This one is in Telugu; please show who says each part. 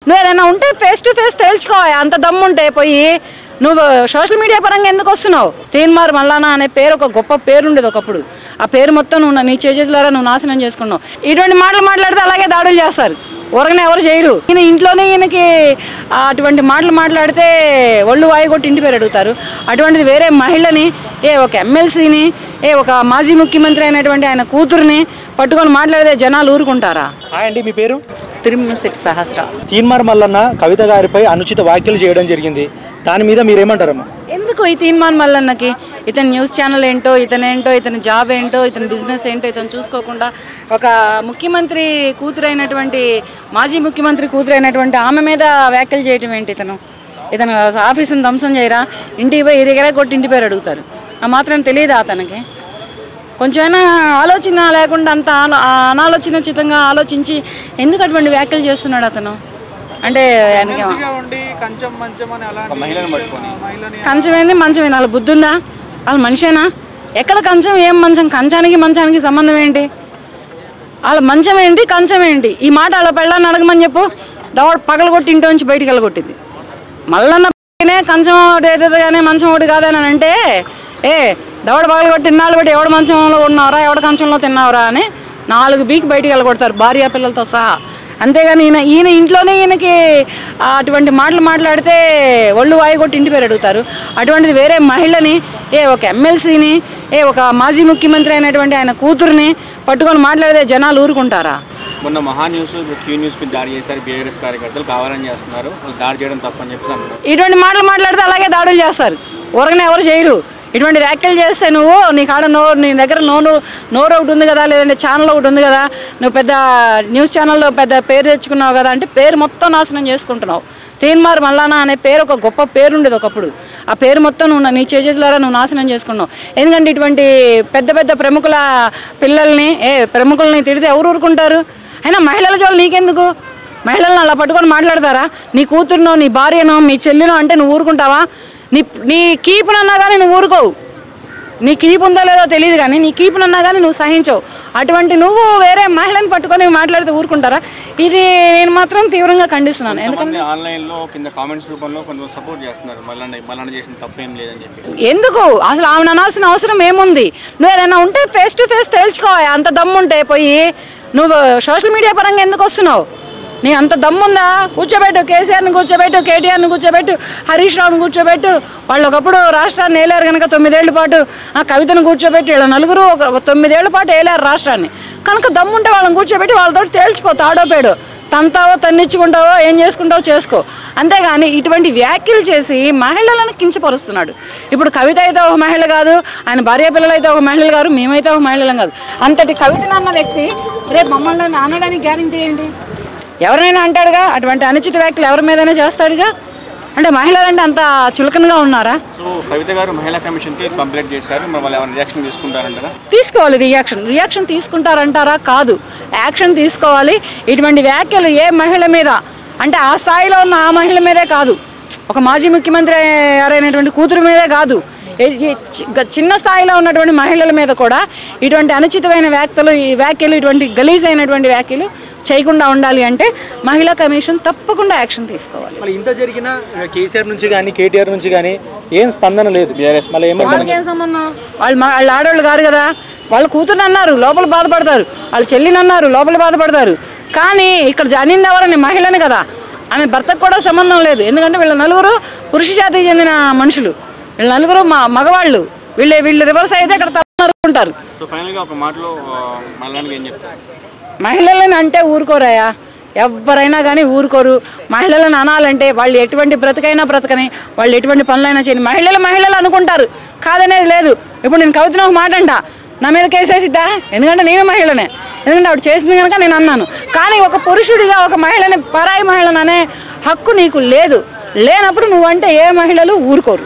Speaker 1: నువ్వు ఏదైనా ఉంటే ఫేస్ టు ఫేస్ తేల్చుకోవాలి. అంత దమ్ముంటే పోయి నువ్వు సోషల్ మీడియా పరంగా ఎందుకు వస్తున్నావు? తీన్మార్ మల్లానా అనే పేరు ఒక గొప్ప పేరు ఉండేది ఒకప్పుడు. ఆ పేరు మొత్తం నువ్వు నీ చేతులారా నువ్వు నాశనం చేసుకున్నావు. ఇటువంటి మాటలు మాట్లాడితే అలాగే దాడులు చేస్తారు. ఊరగానే ఎవరు చేయరు. ఈయన ఇంట్లోనే ఈయనకి అటువంటి మాటలు మాట్లాడితే ఒళ్ళు వాయి కొట్టి ఇంటి పేరు అడుగుతారు. అటువంటిది వేరే మహిళని, ఒక ఎమ్మెల్సీని, ఒక మాజీ ముఖ్యమంత్రి అయినటువంటి ఆయన కూతురుని పట్టుకొని మాట్లాడితే జనాలు ఊరుకుంటారా?
Speaker 2: అండి, మీ పేరు?
Speaker 1: తిరుమలశెట్టి సహస్ర.
Speaker 2: తీన్మార్ మల్లన్న కవిత గారిపై అనుచిత వ్యాఖ్యలు చేయడం జరిగింది. దాని మీద మీరేమంటారమ్మా?
Speaker 1: ఎందుకు ఈ తీన్మార్ మల్లన్నకి ఇతని న్యూస్ ఛానల్ ఏంటో, ఇతని జాబ్ ఏంటో, ఇతని బిజినెస్ ఏంటో ఇతను చూసుకోకుండా ఒక ముఖ్యమంత్రి కూతురైనటువంటి, మాజీ ముఖ్యమంత్రి కూతురైనటువంటి ఆమె మీద వ్యాఖ్యలు చేయటం ఏంటి? ఇతను ఆఫీసుని ధ్వంసం చేయరా? ఇంటికి పోయి దగ్గర కొట్టి ఇంటి పేరు అడుగుతారు. ఆ మాత్రం తెలియదా అతనికి? కొంచెమైనా ఆలోచన లేకుండా అంత అనాలోచనచితంగా ఆలోచించి ఎందుకు అటువంటి వ్యాఖ్యలు చేస్తున్నాడు అతను? అంటే కంచం ఏంది, మంచం ఏంది? వాళ్ళ బుద్ధి ఉందా? వాళ్ళ మనిషేనా? ఎక్కడ కంచం, ఏం మంచం? మంచానికి సంబంధం ఏంటి? వాళ్ళ మంచం ఏంటి, కంచం ఏంటి? ఈ మాట వాళ్ళ పెళ్ళాన్ని అడగమని చెప్పు. దవడ పగలగొట్టి ఇంటి నుంచి బయటికి వెళ్ళగొట్టింది. మళ్ళన్న కంచం ఒకటి ఏదైతే కానీ మంచం ఒకటి కాదని అంటే దవడ పగలగొట్టి ఇన్నాళ్ళు బట్టి ఎవడ మంచంలో ఉన్నావరా, ఎవడ కంచంలో తిన్నావరా అని 4 బీకి బయటికి వెళ్ళగొడతారు భార్య పిల్లలతో సహా. అంతేగాని ఈయన ఇంట్లోనే ఈయనకి అటువంటి మాటలు మాట్లాడితే ఒళ్ళు వాయి కొట్టి ఇంటి పేరు అడుగుతారు. అటువంటిది వేరే మహిళని, ఒక ఎమ్మెల్సీని, ఒక మాజీ ముఖ్యమంత్రి అయినటువంటి ఆయన కూతురుని పట్టుకొని మాట్లాడితే జనాలు ఊరుకుంటారా?
Speaker 3: మొన్న మహాన్యూస్ న్యూస్ మీద దాడి చేశారు. బీఆర్ఎస్ కార్యకర్తలు కావాలని చేస్తున్నారు, వాళ్ళు దాడి చేయడం తప్పని చెప్పి అన్నారు.
Speaker 1: ఇటువంటి మాటలు మాట్లాడితే అలాగే దాడులు చేస్తారు. ఊరగానే ఎవరు చేయరు. ఇటువంటి వ్యాఖ్యలు చేస్తే నీ కాడ నీ దగ్గర నోరు ఒకటి ఉంది కదా, లేదంటే ఛానల్ ఒకటి ఉంది కదా, నువ్వు పెద్ద న్యూస్ ఛానల్లో పెద్ద పేరు తెచ్చుకున్నావు కదా అంటే పేరు మొత్తం నాశనం చేసుకుంటున్నావు. తీన్మార్ మల్లానా అనే పేరు ఒక గొప్ప పేరు ఉండేది ఒకప్పుడు. ఆ పేరు మొత్తం నువ్వు నీ చేతులారా నువ్వు నాశనం చేసుకున్నావు. ఎందుకంటే ఇటువంటి పెద్ద పెద్ద ప్రముఖుల్ని తిడితే ఎవరు ఊరుకుంటారు? అయినా మహిళల జోలు నీకెందుకు? మహిళలను అలా పట్టుకొని మాట్లాడతారా? నీ కూతురునో, నీ భార్యనో, మీ చెల్లినో అంటే నువ్వు ఊరుకుంటావా? నీ కీపునన్నా కానీ నువ్వు ఊరుకోవు. నీ కీపు ఉందో లేదో తెలియదు కానీ నీ కీపునన్నా కానీ నువ్వు సహించవు. అటువంటి నువ్వు వేరే మహిళను పట్టుకొని మాట్లాడితే ఊరుకుంటారా? ఇది నేను మాత్రం తీవ్రంగా ఖండిస్తున్నాను. ఎందుకంటే
Speaker 3: ఆన్లైన్లో కింద కామెంట్స్ రూపంలో కొంచెం సపోర్ట్ చేస్తున్నారు. మళ్ళీ చేసిన తప్పేం లేదని చెప్పి.
Speaker 1: ఎందుకు అసలు ఆమెను అనాల్సిన అవసరం ఏముంది? నువ్వు ఏదైనా ఉంటే ఫేస్ టు ఫేస్ తేల్చుకోవాలి. అంత దమ్ముంటే పోయి నువ్వు సోషల్ మీడియా పరంగా ఎందుకు వస్తున్నావు? నీ అంత దమ్ముందా? కూర్చోబెట్టు, కేసీఆర్ని కూర్చోబెట్టు, కేటీఆర్ని కూర్చోబెట్టు, హరీష్ రావుని కూర్చోబెట్టు. వాళ్ళు ఒకప్పుడు రాష్ట్రాన్ని ఏలారు కనుక 9 ఏళ్ల పాటు. ఆ కవితను కూర్చోబెట్టి వీళ్ళ నలుగురు 9 ఏళ్ల పాటు ఏలారు రాష్ట్రాన్ని కనుక దమ్ముంటే వాళ్ళని కూర్చోబెట్టి వాళ్ళతో తేల్చుకో. తాడో పేడో తంతావో తన్నిచ్చుకుంటావో ఏం చేసుకుంటావో చేసుకో. అంతేగాని ఇటువంటి వ్యాఖ్యలు చేసి మహిళలను కించపరుస్తున్నాడు. ఇప్పుడు కవిత అయితే ఒక మహిళ కాదు, ఆయన భార్య పిల్లలు అయితే ఒక మహిళలు కాదు, మేమైతే ఒక మహిళలం కాదు. అంతటి కవితను అన్న వ్యక్తి రేపు మమ్మల్ని అనడానికి గ్యారంటీ ఏంటి? ఎవరైనా అంటాడుగా, అటువంటి అనుచిత వ్యాఖ్యలు ఎవరి మీదైనా చేస్తాడుగా. అంటే మహిళలంటే అంత చులకనగా ఉన్నారా?
Speaker 3: సో కవిత గారు మహిళా కమిషన్కి కంప్లైంట్ చేశారు, మరి వాళ్ళు ఏమైనా రియాక్షన్ తీసుకుంటారంటారా?
Speaker 1: తీసుకోవాలి. రియాక్షన్ తీసుకుంటారంటారా? కాదు, యాక్షన్ తీసుకోవాలి. ఇటువంటి వ్యాఖ్యలు ఏ మహిళ మీద అంటే ఆ స్థాయిలో ఉన్న ఆ మహిళ మీదే కాదు, ఒక మాజీ ముఖ్యమంత్రి ఎవరైనటువంటి కూతురు మీదే కాదు, చిన్న స్థాయిలో ఉన్నటువంటి మహిళల మీద కూడా ఇటువంటి అనుచితమైన వ్యాఖ్యలు ఇటువంటి గలీజ్ అయినటువంటి వ్యాఖ్యలు చేయకుండా ఉండాలి అంటే మహిళా కమిషన్ తప్పకుండా యాక్షన్ తీసుకోవాలి.
Speaker 2: ఇంత జరిగిన కేసీఆర్ నుంచి కానీ కేటీఆర్ నుంచి కానీ ఏం స్పందన లేదు.
Speaker 1: ఏం సంబంధం? వాళ్ళు ఆడవాళ్ళు కాదు కదా. వాళ్ళ కూతురు అన్నారు లోపల బాధపడతారు, వాళ్ళ చెల్లిని అన్నారు లోపల బాధపడతారు. కానీ ఇక్కడ జానింది ఎవరని? మహిళని కదా. ఆమె భర్తకు కూడా సంబంధం లేదు. ఎందుకంటే వీళ్ళ నలుగురు పురుష జాతికి చెందిన మనుషులు, వీళ్ళ నలుగురు మగవాళ్ళు. వీళ్ళు రివర్స్ అయితే ఇక్కడ తప్పుకుంటారు. మహిళలను అంటే ఊరుకోరాయా? ఎవరైనా కానీ ఊరుకోరు. మహిళలను అనాలంటే వాళ్ళు ఎటువంటి బ్రతకైనా బ్రతకని, వాళ్ళు ఎటువంటి పనులైనా చేయని. మహిళలు అనుకుంటారు, కాదనేది లేదు. ఇప్పుడు నేను కవితను ఒక మాట అంట, నా మీద కేసేసిద్దా? ఎందుకంటే నేను మహిళనే, ఎందుకంటే ఆవిడ చేసింది కనుక నేను అన్నాను. కానీ ఒక పురుషుడిగా ఒక మహిళని, పరాయి మహిళను అనే హక్కు నీకు లేదు. లేనప్పుడు నువ్వంటే ఏ మహిళలు ఊరుకోరు.